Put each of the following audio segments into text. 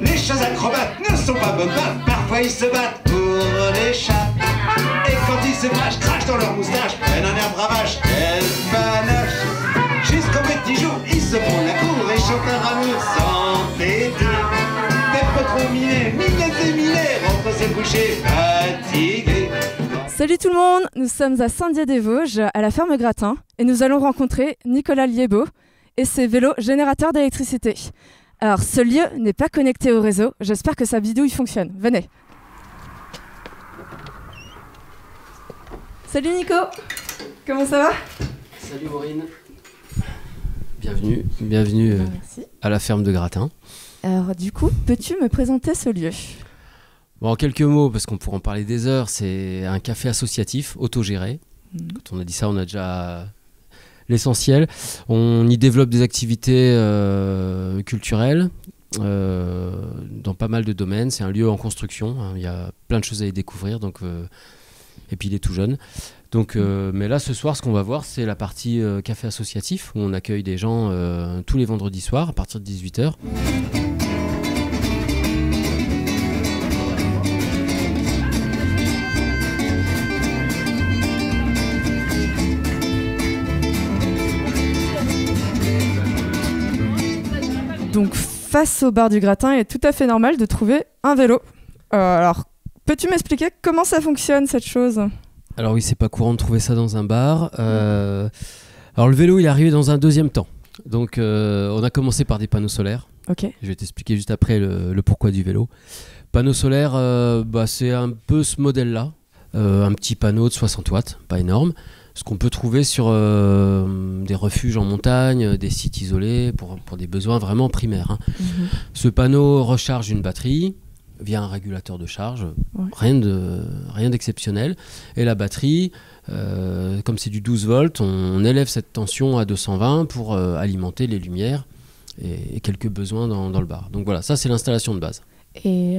Les chats acrobates ne sont pas bonnes pattes, parfois ils se battent pour les chats. Et quand ils se fâchent, crachent dans leur moustache, prennent un air bravache, quel panache. Jusqu'au petit jour, ils se font la cour et chantent un amour sans détour. Des potrons minés, minettes et minés, rentrent se coucher fatigués. Salut tout le monde, nous sommes à Saint-Dié-des-Vosges, à la ferme Gratin, et nous allons rencontrer Nicolas Liébaud et ses vélos générateurs d'électricité. Alors, ce lieu n'est pas connecté au réseau, j'espère que sa bidouille fonctionne. Venez. Salut Nico, comment ça va? Salut Maureen. Bienvenue Merci. à la ferme de Gratin. Alors du coup, peux-tu me présenter ce lieu? Bon, en quelques mots, parce qu'on pourrait en parler des heures, c'est un café associatif autogéré. Quand on a dit ça, on a déjà l'essentiel. On y développe des activités culturelles dans pas mal de domaines. C'est un lieu en construction, hein. Il y a plein de choses à y découvrir. Et puis il est tout jeune. Mais là, ce soir, ce qu'on va voir, c'est la partie café associatif, où on accueille des gens tous les vendredis soirs à partir de 18h. Donc face au bar du Gratin, il est tout à fait normal de trouver un vélo. Alors, peux-tu m'expliquer comment ça fonctionne cette chose? Alors oui, c'est pas courant de trouver ça dans un bar. Alors le vélo, il est arrivé dans un deuxième temps. Donc on a commencé par des panneaux solaires. Ok. Je vais t'expliquer juste après le pourquoi du vélo. Panneaux solaires, c'est un peu ce modèle-là. Un petit panneau de 60 watts, pas énorme. Ce qu'on peut trouver sur des refuges en montagne, des sites isolés pour des besoins vraiment primaires, hein. Ce panneau recharge une batterie via un régulateur de charge, rien d'exceptionnel. Et la batterie, comme c'est du 12 volts, on élève cette tension à 220 pour alimenter les lumières et quelques besoins dans le bar. Donc voilà, ça c'est l'installation de base. Et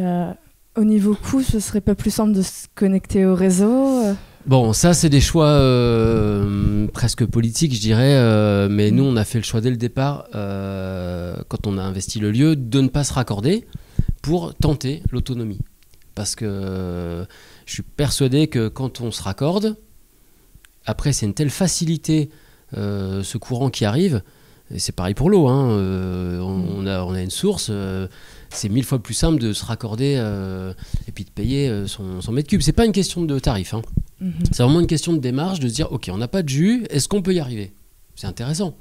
au niveau coût, ce serait pas plus simple de se connecter au réseau? Bon, ça c'est des choix presque politiques, je dirais, mais nous on a fait le choix dès le départ, quand on a investi le lieu, de ne pas se raccorder pour tenter l'autonomie. Parce que je suis persuadé que quand on se raccorde, après c'est une telle facilité, ce courant qui arrive, et c'est pareil pour l'eau, hein, on a une source, c'est 1000 fois plus simple de se raccorder et puis de payer son mètre cube. C'est pas une question de tarif, hein. C'est vraiment une question de démarche, de se dire ok, on n'a pas de jus, est-ce qu'on peut y arriver? C'est intéressant.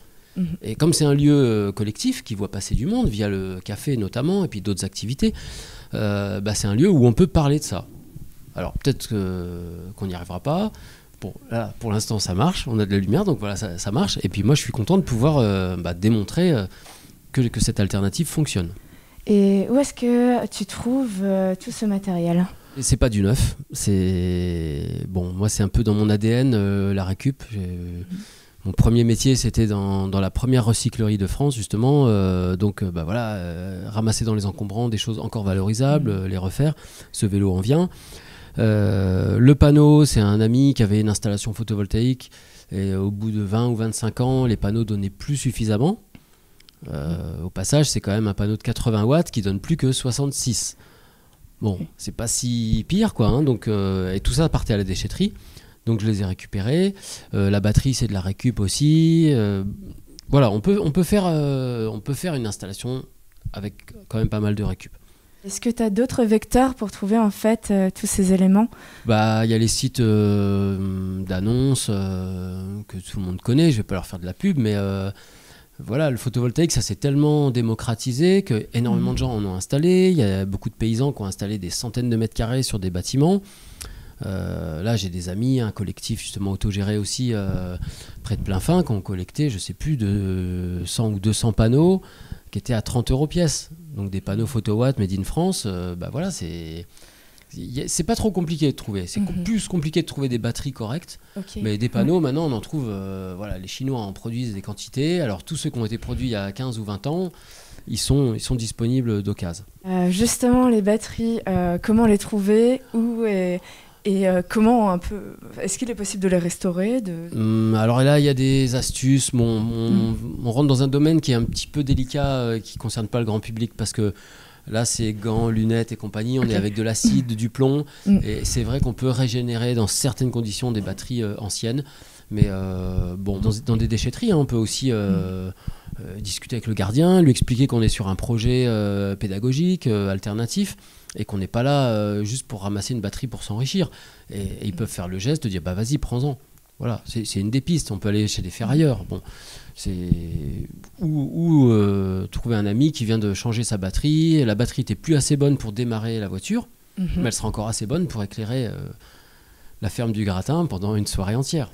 Et comme c'est un lieu collectif qui voit passer du monde via le café notamment et puis d'autres activités, c'est un lieu où on peut parler de ça. Alors peut-être qu'on n'y arrivera pas. Bon, là, pour l'instant ça marche, on a de la lumière, donc voilà, ça marche. Et puis moi je suis content de pouvoir démontrer que cette alternative fonctionne. Et où est-ce que tu trouves tout ce matériel? Et c'est pas du neuf, moi c'est un peu dans mon ADN, la récup. Mon premier métier c'était dans la première recyclerie de France justement, ramasser dans les encombrants des choses encore valorisables, les refaire. Ce vélo en vient. Le panneau, c'est un ami qui avait une installation photovoltaïque et au bout de 20 ou 25 ans, les panneaux donnaient plus suffisamment. Au passage, c'est quand même un panneau de 80 watts qui donne plus que 66. Bon, c'est pas si pire, quoi, hein, et tout ça partait à la déchetterie, donc je les ai récupérés. La batterie, c'est de la récup aussi. Voilà, on peut faire une installation avec quand même pas mal de récup. Est-ce que tu as d'autres vecteurs pour trouver en fait tous ces éléments? Il y a les sites d'annonces que tout le monde connaît, je vais pas leur faire de la pub, mais voilà, le photovoltaïque, ça s'est tellement démocratisé que énormément de gens en ont installé. Il y a beaucoup de paysans qui ont installé des centaines de mètres carrés sur des bâtiments. Là, j'ai des amis, un collectif justement autogéré aussi près de Plainfin qui ont collecté, je sais plus, de 100 ou 200 panneaux qui étaient à 30 € pièce. Donc des panneaux photowatt made in France, c'est pas trop compliqué de trouver. C'est plus compliqué de trouver des batteries correctes. Mais des panneaux, maintenant, on en trouve. Les Chinois en produisent des quantités. Alors, tous ceux qui ont été produits il y a 15 ou 20 ans, ils sont disponibles d'occasion. Justement, les batteries, comment les trouver? Où et comment un peu... Est-ce qu'il est possible de les restaurer Alors là, il y a des astuces. On rentre dans un domaine qui est un petit peu délicat, qui ne concerne pas le grand public, parce que Là, c'est gants, lunettes et compagnie. On est avec de l'acide, du plomb. Et c'est vrai qu'on peut régénérer dans certaines conditions des batteries anciennes. Mais dans des déchetteries, hein, on peut aussi discuter avec le gardien, lui expliquer qu'on est sur un projet pédagogique, alternatif, et qu'on n'est pas là juste pour ramasser une batterie pour s'enrichir. Et ils peuvent faire le geste de dire bah vas-y, prends-en. Voilà, c'est une des pistes. On peut aller chez des ferrailleurs. Bon, ou trouver un ami qui vient de changer sa batterie. La batterie n'était plus assez bonne pour démarrer la voiture, mais elle sera encore assez bonne pour éclairer la ferme du gratin pendant une soirée entière.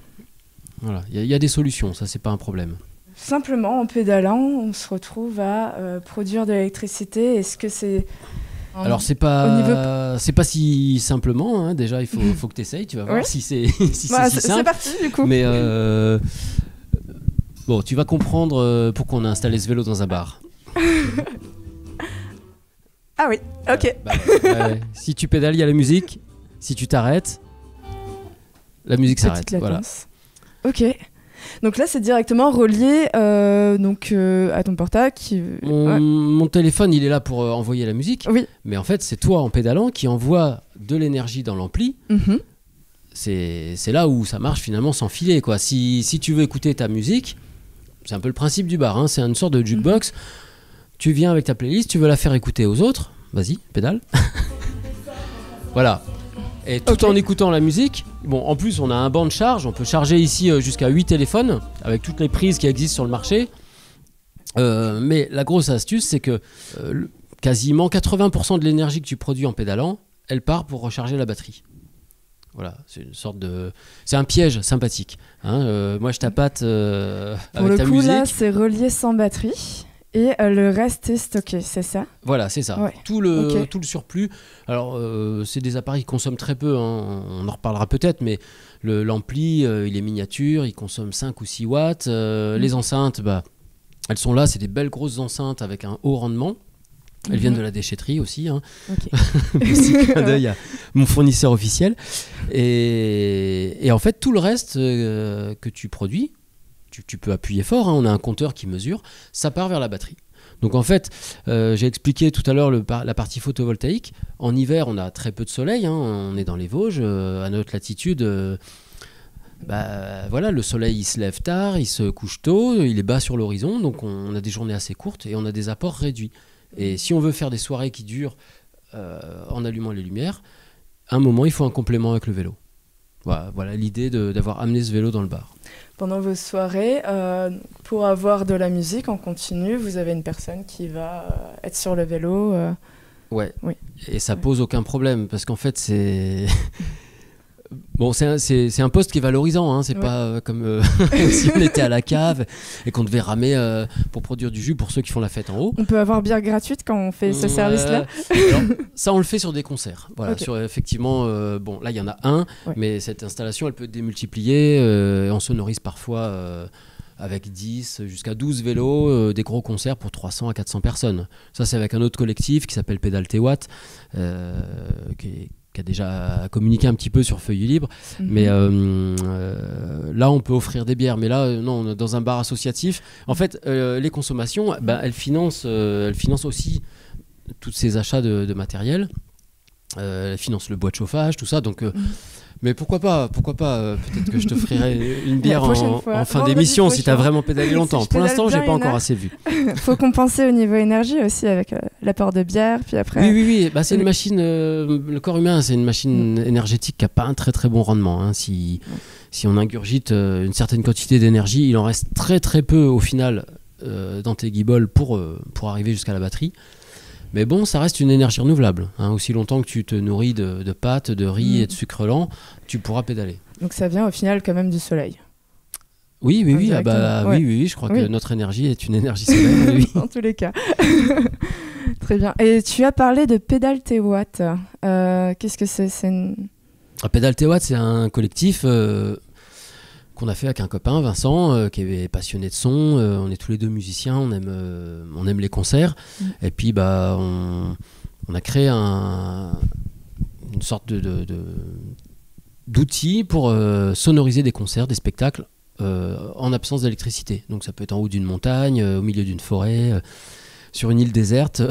Voilà, il y a des solutions, ça c'est pas un problème. Simplement, en pédalant, on se retrouve à produire de l'électricité. Est-ce que c'est... Alors c'est pas si simplement, hein. Déjà il faut que tu essayes, tu vas voir si c'est si c'est si simple. C'est parti du coup. Mais bon, tu vas comprendre pourquoi on a installé ce vélo dans un bar. Ah oui, ok. Si tu pédales, il y a la musique. Si tu t'arrêtes, la musique s'arrête. Voilà. Ok. Donc là, c'est directement relié à ton portable. Mon téléphone, il est là pour envoyer la musique. Oui. Mais en fait, c'est toi, en pédalant, qui envoie de l'énergie dans l'ampli. C'est là où ça marche finalement sans filer, quoi. Si tu veux écouter ta musique, c'est un peu le principe du bar. Hein. C'est une sorte de jukebox. Tu viens avec ta playlist, tu veux la faire écouter aux autres. Vas-y, pédale. Voilà. Et tout en écoutant la musique, bon, en plus on a un banc de charge, on peut charger ici jusqu'à 8 téléphones avec toutes les prises qui existent sur le marché. Mais la grosse astuce, c'est que quasiment 80% de l'énergie que tu produis en pédalant, elle part pour recharger la batterie. Voilà, c'est une sorte de... C'est un piège sympathique. Hein. Moi je tapate avec ta musique. Pour le coup là, c'est relié sans batterie. Et le reste est stocké, c'est ça ? Voilà, c'est ça. Ouais. Tout le surplus. Alors, c'est des appareils qui consomment très peu, hein. On en reparlera peut-être, mais l'ampli, il est miniature, il consomme 5 ou 6 watts. Les enceintes, elles sont là, c'est des belles grosses enceintes avec un haut rendement. Elles viennent de la déchetterie aussi. Hein. Petit clin d'œil à mon fournisseur officiel. Et en fait, tout le reste que tu produis, tu peux appuyer fort, hein, on a un compteur qui mesure, ça part vers la batterie. Donc en fait, j'ai expliqué tout à l'heure la partie photovoltaïque. En hiver, on a très peu de soleil, hein, on est dans les Vosges, à notre latitude. Voilà, le soleil il se lève tard, il se couche tôt, il est bas sur l'horizon, donc on a des journées assez courtes et on a des apports réduits. Et si on veut faire des soirées qui durent en allumant les lumières, à un moment, il faut un complément avec le vélo. Voilà l'idée d'avoir amené ce vélo dans le bar. Pendant vos soirées, pour avoir de la musique en continu, vous avez une personne qui va être sur le vélo. Ouais. Oui. Et ça pose aucun problème parce qu'en fait c'est bon, c'est un poste qui est valorisant, hein. C'est pas comme si on était à la cave et qu'on devait ramer pour produire du jus pour ceux qui font la fête en haut. On peut avoir bière gratuite quand on fait ce service-là. Alors, ça, on le fait sur des concerts. Voilà, effectivement, bon, là, il y en a un, mais cette installation, elle peut être démultipliée. On sonorise parfois avec 10 jusqu'à 12 vélos, des gros concerts pour 300 à 400 personnes. Ça, c'est avec un autre collectif qui s'appelle Pédale T-Watt, qui a déjà communiqué un petit peu sur Feuille Libre. Mais là, on peut offrir des bières. Mais là, non, on est dans un bar associatif. En fait, les consommations, elles financent aussi tous ces achats de matériel. Elles financent le bois de chauffage, tout ça. Donc, mais pourquoi pas peut-être que je t'offrirai une bière en fin d'émission si tu as vraiment pédalé longtemps. Pour l'instant, j'ai pas encore assez vu. Faut compenser au niveau énergie aussi avec l'apport de bière, puis après. Oui. C'est une machine. Le corps humain, c'est une machine énergétique qui a pas un très très bon rendement. Hein. Si on ingurgite une certaine quantité d'énergie, il en reste très très peu au final dans tes guiboles pour arriver jusqu'à la batterie. Mais bon, ça reste une énergie renouvelable. Hein. Aussi longtemps que tu te nourris de pâtes, de riz et de sucre lent, tu pourras pédaler. Donc ça vient au final quand même du soleil. Oui, je crois que notre énergie est une énergie solaire. Oui. En tous les cas. Très bien. Et tu as parlé de Pédale T-Watt. Qu'est-ce que c'est Pédale T-Watt, c'est un collectif qu'on a fait avec un copain, Vincent, qui est passionné de son. On est tous les deux musiciens, on aime les concerts. Et puis, on a créé une sorte d'outil pour sonoriser des concerts, des spectacles en absence d'électricité. Donc ça peut être en haut d'une montagne, au milieu d'une forêt. sur une île déserte,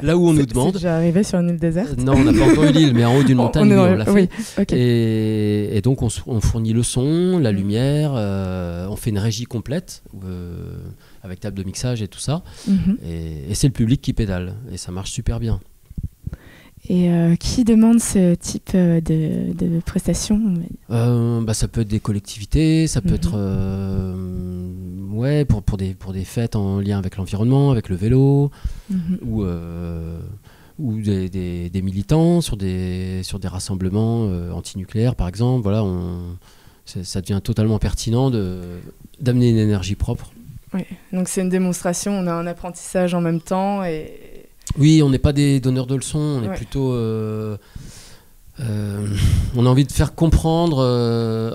là où on nous demande. C'est déjà arrivé sur une île déserte? Non, on n'a pas encore eu l'île, mais en haut d'une montagne, on l'a fait. Oui, okay. Et donc on fournit le son, la lumière, on fait une régie complète avec table de mixage et tout ça. Et c'est le public qui pédale et ça marche super bien. Et qui demande ce type de prestations? Ça peut être des collectivités, ça peut être pour des fêtes en lien avec l'environnement, avec le vélo, ou des militants sur des rassemblements antinucléaires par exemple. Voilà, ça devient totalement pertinent d'amener une énergie propre. Oui, donc c'est une démonstration, on a un apprentissage en même temps et... Oui, on n'est pas des donneurs de leçons, on est plutôt... on a envie de faire comprendre...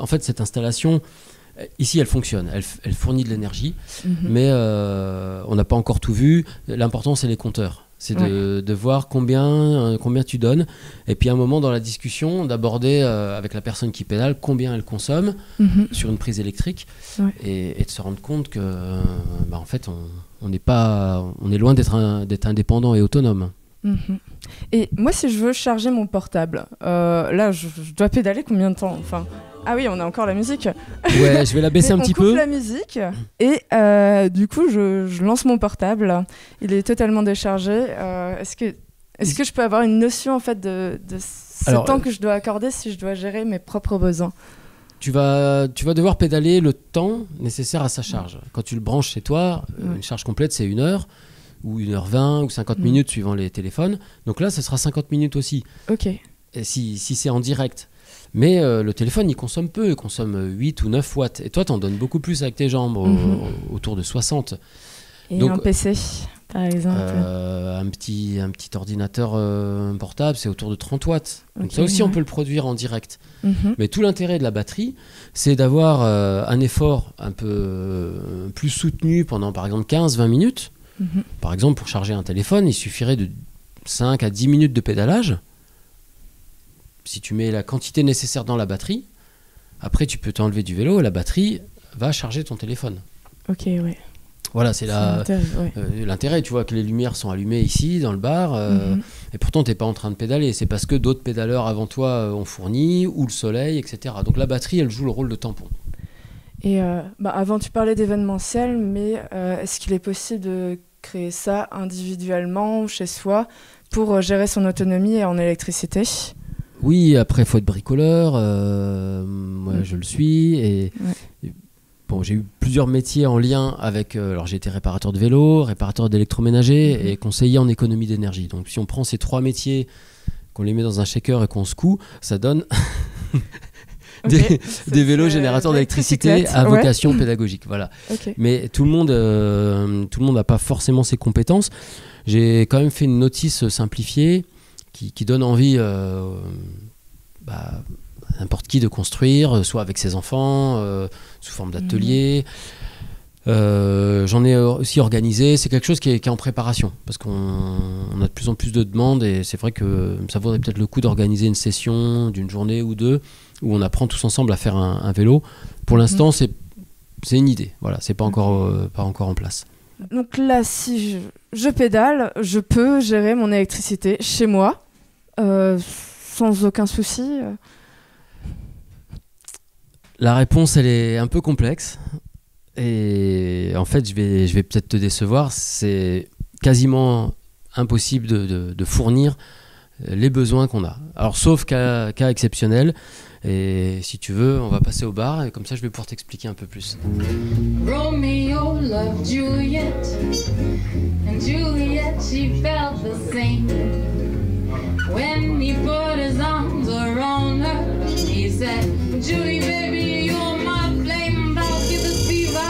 en fait, cette installation, ici, elle fonctionne, elle fournit de l'énergie, mais on n'a pas encore tout vu. L'important, c'est les compteurs. C'est de voir combien tu donnes. Et puis, à un moment dans la discussion, d'aborder avec la personne qui pédale combien elle consomme sur une prise électrique et de se rendre compte que, en fait, on est loin d'être indépendant et autonome. Et moi, si je veux charger mon portable, là, je dois pédaler combien de temps? Enfin, ah oui, on a encore la musique. Ouais, je vais la baisser un petit peu. On coupe la musique et du coup, je lance mon portable. Il est totalement déchargé. Est-ce que je peux avoir une notion en fait de ce temps que je dois accorder si je dois gérer mes propres besoins? Tu vas devoir pédaler le temps nécessaire à sa charge. Quand tu le branches chez toi, une charge complète, c'est 1 heure, ou 1h20, ou 50 minutes, suivant les téléphones. Donc là, ça sera 50 minutes aussi. Ok. Et si c'est en direct. Mais le téléphone, il consomme peu. Il consomme 8 ou 9 watts. Et toi, tu en donnes beaucoup plus avec tes jambes, autour de 60. Et donc, un PC, par exemple un petit ordinateur portable, c'est autour de 30 watts. Donc ça aussi, on peut le produire en direct. Mais tout l'intérêt de la batterie, c'est d'avoir un effort un peu plus soutenu pendant, par exemple, 15-20 minutes. Par exemple, pour charger un téléphone, il suffirait de 5 à 10 minutes de pédalage. Si tu mets la quantité nécessaire dans la batterie, après, tu peux t'enlever du vélo et la batterie va charger ton téléphone. Ok, ouais. Voilà, c'est l'intérêt. Tu vois que les lumières sont allumées ici, dans le bar, et pourtant, tu n'es pas en train de pédaler. C'est parce que d'autres pédaleurs avant toi ont fourni, ou le soleil, etc. Donc la batterie, elle joue le rôle de tampon. Et avant, tu parlais d'événementiel, mais est-ce qu'il est possible de créer ça individuellement, chez soi, pour gérer son autonomie en électricité? Oui, après, il faut être bricoleur. Moi, je le suis. Et bon, j'ai eu plusieurs métiers en lien avec... alors, j'ai été réparateur de vélo, réparateur d'électroménager et conseiller en économie d'énergie. Donc, si on prend ces 3 métiers, qu'on les met dans un shaker et qu'on secoue, ça donne... des vélos générateurs d'électricité à vocation pédagogique. Voilà. Mais tout le monde n'a pas forcément ces compétences. J'ai quand même fait une notice simplifiée qui donne envie à n'importe qui de construire, soit avec ses enfants, sous forme d'atelier. J'en ai aussi organisé. C'est quelque chose qui est en préparation parce qu'on a de plus en plus de demandes et c'est vrai que ça vaudrait peut-être le coup d'organiser une session d'une journée ou deux où on apprend tous ensemble à faire un vélo. Pour l'instant, c'est une idée. Voilà, c'est pas encore en place. Donc là, si je pédale, je peux gérer mon électricité chez moi sans aucun souci. La réponse, elle est un peu complexe. Et en fait, je vais peut-être te décevoir. C'est quasiment impossible de fournir les besoins qu'on a. Alors, sauf cas exceptionnel. Et si tu veux, on va passer au bar et comme ça, je vais pouvoir t'expliquer un peu plus. Romeo loved Juliet, and Juliet, she felt the same. When he put his arms around her, he said, Julie, baby, you're my flame, I'll give the fever.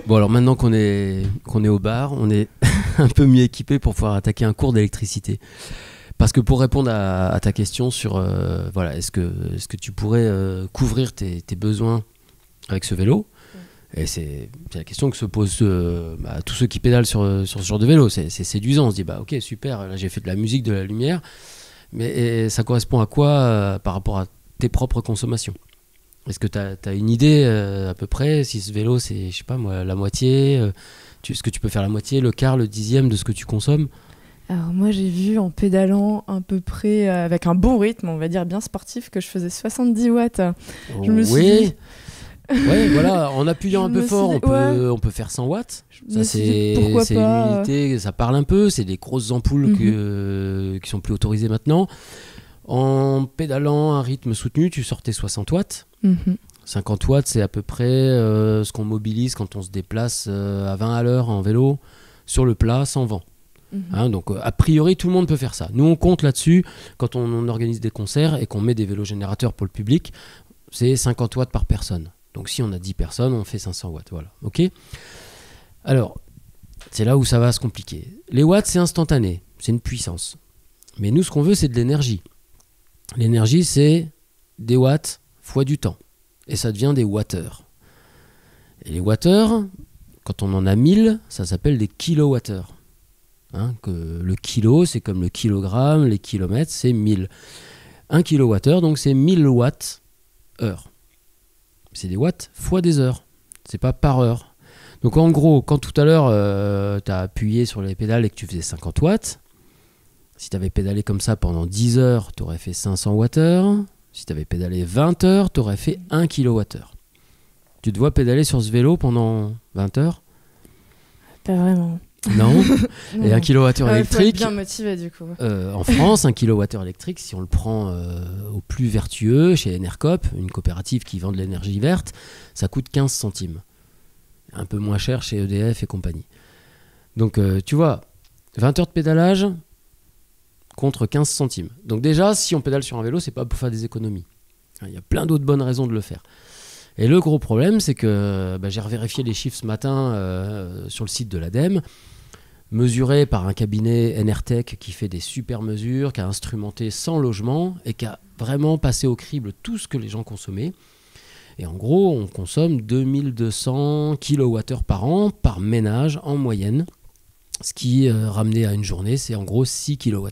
Bon, alors maintenant qu'on est au bar, on est un peu mieux équipé pour pouvoir attaquer un cours d'électricité. Parce que pour répondre à ta question sur est-ce que tu pourrais couvrir tes besoins avec ce vélo, et c'est la question que se posent tous ceux qui pédalent sur ce genre de vélo. C'est séduisant, on se dit ok, super, là j'ai fait de la musique, de la lumière, Mais ça correspond à quoi par rapport à tes propres consommations? Est-ce que tu as une idée à peu près si ce vélo c'est, je sais pas moi, la moitié est-ce que tu peux faire la moitié, le quart, le dixième de ce que tu consommes? Alors moi j'ai vu en pédalant à peu près avec un bon rythme, on va dire bien sportif, que je faisais 70 watts. Je me suis dit... Ouais, voilà, en appuyant un peu fort, on peut faire 100 watts. Ça, c'est une unité, ça parle un peu, c'est des grosses ampoules qui sont plus autorisées maintenant. En pédalant à un rythme soutenu, tu sortais 60 watts. 50 watts, c'est à peu près ce qu'on mobilise quand on se déplace à 20 à l'heure en vélo sur le plat sans vent. Donc a priori tout le monde peut faire ça. Nous on compte là-dessus quand on organise des concerts et qu'on met des vélos générateurs pour le public, c'est 50 watts par personne. Donc si on a 10 personnes, on fait 500 watts. Voilà. Ok. Alors c'est là où ça va se compliquer. Les watts c'est instantané, c'est une puissance. Mais nous ce qu'on veut c'est de l'énergie. L'énergie c'est des watts fois du temps. Et ça devient des wattheures. Et les wattheures, quand on en a 1000, ça s'appelle des kilowattheures. Que le kilo, c'est comme le kilogramme, les kilomètres, c'est 1000. 1 kilowattheure, donc c'est 1000 watts heure. C'est des watts fois des heures. C'est pas par heure. Donc en gros, quand tout à l'heure, tu as appuyé sur les pédales et que tu faisais 50 watts, si tu avais pédalé comme ça pendant 10 heures, tu aurais fait 500 wattheures. Si tu avais pédalé 20 heures, tu aurais fait 1 kilowattheure. Tu te vois pédaler sur ce vélo pendant 20 heures? Pas vraiment. Non. Et 1 kilowattheure électrique. Faut être bien motivé du coup. En France, 1 kilowattheure électrique, si on le prend au plus vertueux, chez Enercop, une coopérative qui vend de l'énergie verte, ça coûte 15 centimes. Un peu moins cher chez EDF et compagnie. Donc tu vois, 20 heures de pédalage contre 15 centimes. Donc déjà, si on pédale sur un vélo, c'est pas pour faire des économies. Il y a plein d'autres bonnes raisons de le faire. Et le gros problème, c'est que j'ai revérifié les chiffres ce matin sur le site de l'ADEME, mesurés par un cabinet Enertech qui fait des super mesures, qui a instrumenté 100 logements et qui a vraiment passé au crible tout ce que les gens consommaient. Et en gros, on consomme 2200 kWh par an, par ménage en moyenne. Ce qui, ramené à une journée, c'est en gros 6 kWh.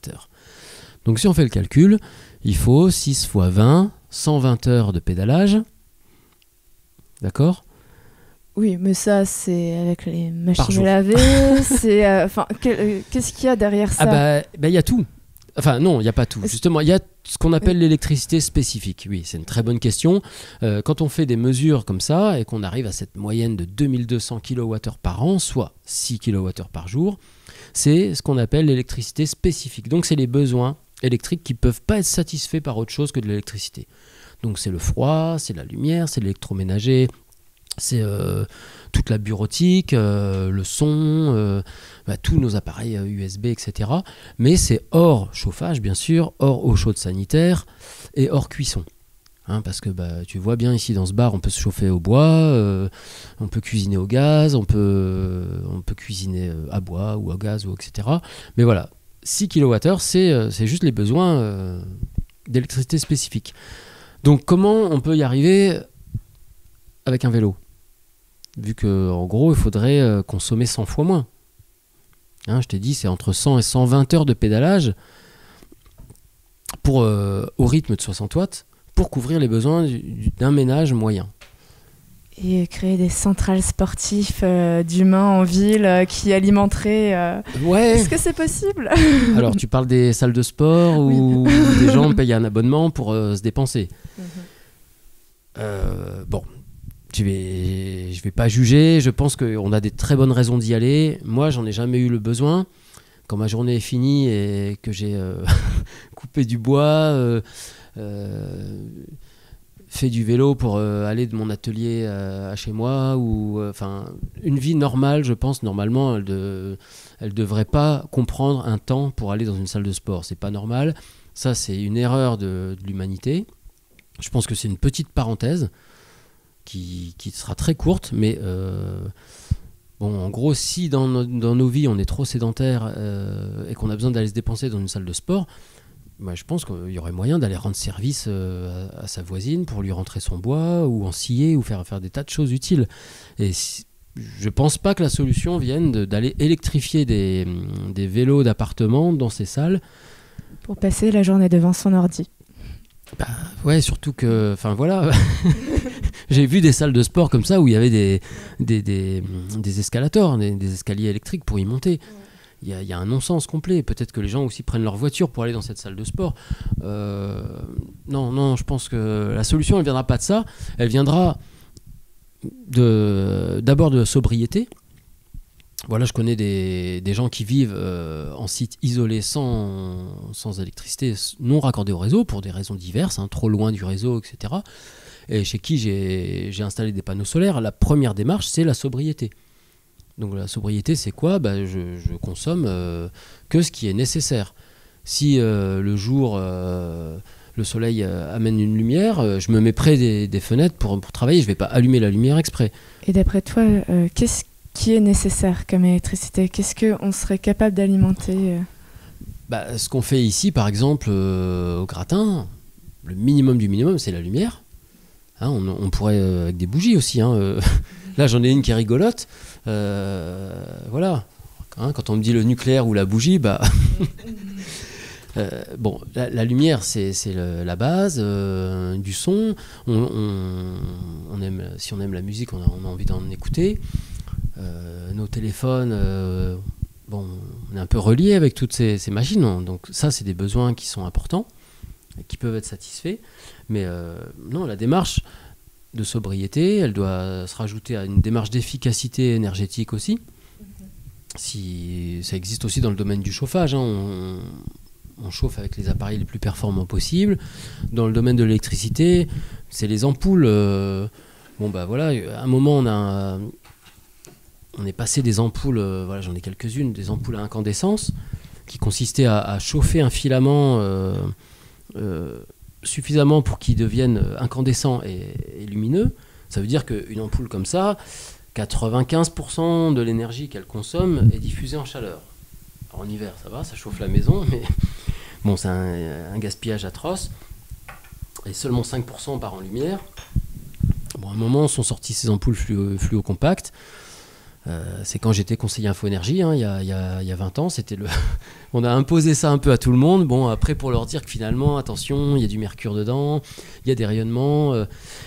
Donc si on fait le calcul, il faut 6 fois 20, 120 heures de pédalage. D'accord ? Oui, mais ça, c'est avec les machines à laver. Qu'est-ce qu'il y a derrière ça ? Il y a tout. Enfin, non, il n'y a pas tout. Justement, il y a ce qu'on appelle l'électricité spécifique. Oui, c'est une très bonne question. Quand on fait des mesures comme ça et qu'on arrive à cette moyenne de 2200 kWh par an, soit 6 kWh par jour, c'est ce qu'on appelle l'électricité spécifique. Donc, c'est les besoins électriques qui ne peuvent pas être satisfaits par autre chose que de l'électricité. Donc, c'est le froid, c'est la lumière, c'est l'électroménager, c'est toute la bureautique, le son, tous nos appareils USB, etc. Mais c'est hors chauffage, bien sûr, hors eau chaude sanitaire et hors cuisson. Parce que tu vois bien ici dans ce bar, on peut se chauffer au bois, on peut cuisiner au gaz, on peut cuisiner à bois ou à gaz, etc. Mais voilà, 6 kWh, c'est juste les besoins d'électricité spécifique. Donc comment on peut y arriver avec un vélo ? Vu qu'en gros, il faudrait consommer 100 fois moins. Je t'ai dit, c'est entre 100 et 120 heures de pédalage au rythme de 60 watts pour couvrir les besoins d'un ménage moyen. Et créer des centrales sportives d'humains en ville qui alimenteraient... Ouais. Est-ce que c'est possible ? Alors, tu parles des salles de sport où des gens payent un abonnement pour se dépenser. Bon... Je vais pas juger, je pense qu'on a des très bonnes raisons d'y aller. Moi, j'en ai jamais eu le besoin. Quand ma journée est finie et que j'ai coupé du bois, fait du vélo pour aller de mon atelier à chez moi, une vie normale, je pense, normalement, elle devrait pas comprendre un temps pour aller dans une salle de sport. C'est pas normal. Ça, c'est une erreur de l'humanité. Je pense que c'est une petite parenthèse qui sera très courte, mais en gros, si dans nos vies on est trop sédentaire et qu'on a besoin d'aller se dépenser dans une salle de sport, je pense qu'il y aurait moyen d'aller rendre service à sa voisine pour lui rentrer son bois ou en scier ou faire des tas de choses utiles. Et je pense pas que la solution vienne d'aller électrifier des vélos d'appartement dans ces salles Pour passer la journée devant son ordi. Bah, ouais, surtout que, enfin voilà, j'ai vu des salles de sport comme ça où il y avait des escalators, des escaliers électriques pour y monter. Il y a un non-sens complet. Peut-être que les gens aussi prennent leur voiture pour aller dans cette salle de sport. Non, je pense que la solution, elle viendra pas de ça. Elle viendra d'abord de sobriété. Voilà, je connais des gens qui vivent en site isolé sans électricité, non raccordé au réseau pour des raisons diverses, trop loin du réseau, etc. Et chez qui j'ai installé des panneaux solaires. La première démarche, c'est la sobriété. Donc la sobriété, c'est quoi ? Je consomme que ce qui est nécessaire. Si le jour, le soleil amène une lumière, je me mets près des fenêtres pour travailler. Je ne vais pas allumer la lumière exprès. Et d'après toi, qu'est-ce qui est nécessaire comme électricité ? Qu'est-ce qu'on serait capable d'alimenter Ce qu'on fait ici, par exemple, au gratin, le minimum du minimum, c'est la lumière. On pourrait avec des bougies aussi. Là, j'en ai une qui est rigolote. Voilà. Quand on me dit le nucléaire ou la bougie, la lumière, c'est la base du son. On aime, si on aime la musique, on a envie d'en écouter. Nos téléphones, on est un peu relié avec toutes ces machines. Donc ça, c'est des besoins qui sont importants, qui peuvent être satisfaits. Mais non, la démarche de sobriété, elle doit se rajouter à une démarche d'efficacité énergétique aussi. Si ça existe aussi dans le domaine du chauffage, on chauffe avec les appareils les plus performants possibles. Dans le domaine de l'électricité, c'est les ampoules. À un moment on est passé des ampoules, j'en ai quelques-unes, des ampoules à incandescence qui consistaient à chauffer un filament suffisamment pour qu'il devienne incandescent et lumineux. Ça veut dire qu'une ampoule comme ça, 95% de l'énergie qu'elle consomme est diffusée en chaleur. Alors, en hiver, ça va, ça chauffe la maison, mais c'est un gaspillage atroce. Et seulement 5% part en lumière. À un moment, sont sorties ces ampoules fluo-compactes. C'est quand j'étais conseiller info-énergie, il y a 20 ans, on a imposé ça un peu à tout le monde. Après, pour leur dire que finalement, attention, il y a du mercure dedans, il y a des rayonnements.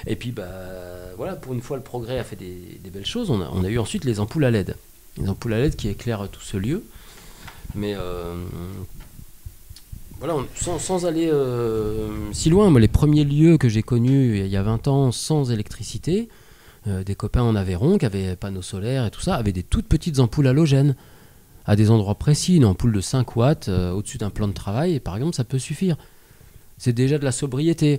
Et puis, pour une fois, le progrès a fait des belles choses. On a eu ensuite les ampoules à LED. Les ampoules à LED qui éclairent tout ce lieu. Mais sans aller si loin, les premiers lieux que j'ai connus il y a 20 ans sans électricité, des copains en Aveyron qui avaient panneaux solaires et tout ça, avaient des toutes petites ampoules halogènes à des endroits précis. Une ampoule de 5 watts au-dessus d'un plan de travail, par exemple, ça peut suffire. C'est déjà de la sobriété.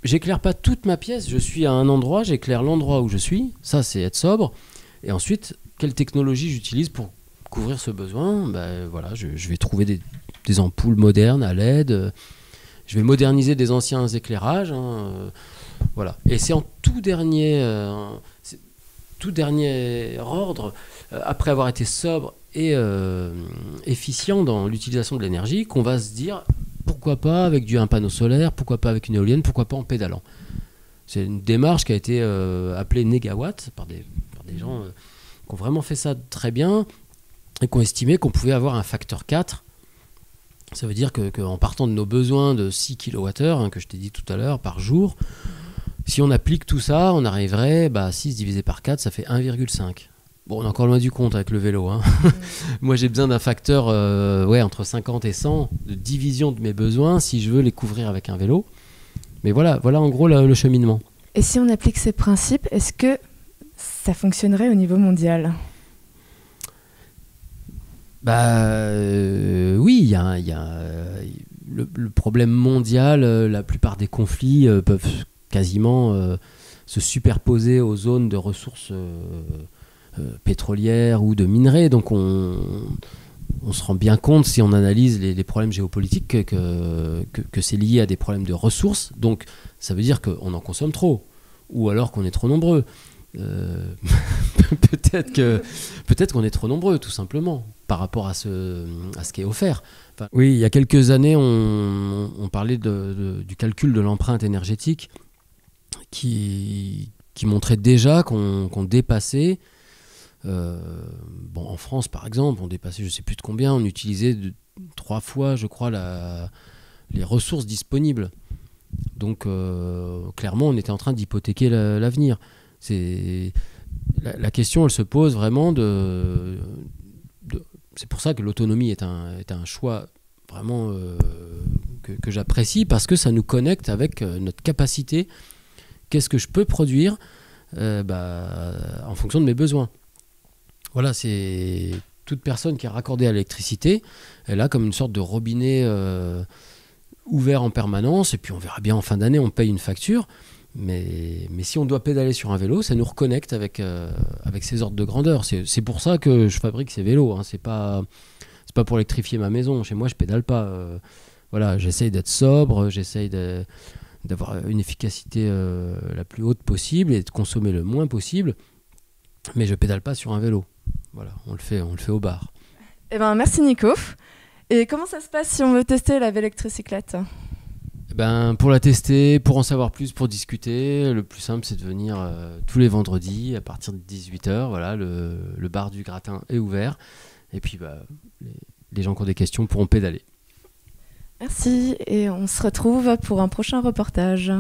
J'éclaire pas toute ma pièce, je suis à un endroit, j'éclaire l'endroit où je suis, ça c'est être sobre. Et ensuite, quelle technologie j'utilise pour couvrir ce besoin ? Je vais trouver des ampoules modernes à LED, je vais moderniser des anciens éclairages. Et c'est en tout dernier ordre, après avoir été sobre et efficient dans l'utilisation de l'énergie, qu'on va se dire pourquoi pas avec un panneau solaire, pourquoi pas avec une éolienne, pourquoi pas en pédalant. C'est une démarche qui a été appelée négawatt par des gens qui ont vraiment fait ça très bien et qui ont estimé qu'on pouvait avoir un facteur 4. Ça veut dire qu'en partant de nos besoins de 6 kWh, que je t'ai dit tout à l'heure, par jour, si on applique tout ça, on arriverait, 6 divisé par 4, ça fait 1,5. On est encore loin du compte avec le vélo. Moi, j'ai besoin d'un facteur entre 50 et 100 de division de mes besoins si je veux les couvrir avec un vélo. Mais voilà en gros le cheminement. Et si on applique ces principes, est-ce que ça fonctionnerait au niveau mondial ? Oui, il y a le problème mondial, la plupart des conflits peuvent quasiment se superposer aux zones de ressources pétrolières ou de minerais. Donc on se rend bien compte, si on analyse les problèmes géopolitiques, que c'est lié à des problèmes de ressources. Donc ça veut dire qu'on en consomme trop, ou alors qu'on est trop nombreux. Peut-être qu'on est trop nombreux, tout simplement, par rapport à ce qui est offert. Oui, il y a quelques années, on parlait du calcul de l'empreinte énergétique qui montrait déjà qu'on dépassait, en France par exemple, on dépassait je ne sais plus de combien, on utilisait 3 fois, je crois, les ressources disponibles. Donc, clairement, on était en train d'hypothéquer l'avenir. La question, elle se pose vraiment c'est pour ça que l'autonomie est un choix vraiment que j'apprécie, parce que ça nous connecte avec notre capacité. Qu'est-ce que je peux produire en fonction de mes besoins. Voilà, c'est toute personne qui est raccordée à l'électricité, elle a comme une sorte de robinet ouvert en permanence, et puis on verra bien en fin d'année, on paye une facture, mais si on doit pédaler sur un vélo, ça nous reconnecte avec ces ordres de grandeur. C'est pour ça que je fabrique ces vélos, hein. C'est pas pour électrifier ma maison. Chez moi, je pédale pas. Voilà, j'essaye d'être sobre, j'essaye d'avoir une efficacité la plus haute possible et de consommer le moins possible, mais je pédale pas sur un vélo. Voilà, on le fait au bar. Eh ben, merci Nico. Et comment ça se passe si on veut tester la vélo-tricyclette ? Pour la tester, pour en savoir plus, pour discuter, le plus simple, c'est de venir tous les vendredis à partir de 18h. Voilà, le bar du Gratin est ouvert. Et puis, les gens qui ont des questions pourront pédaler. Merci, et on se retrouve pour un prochain reportage.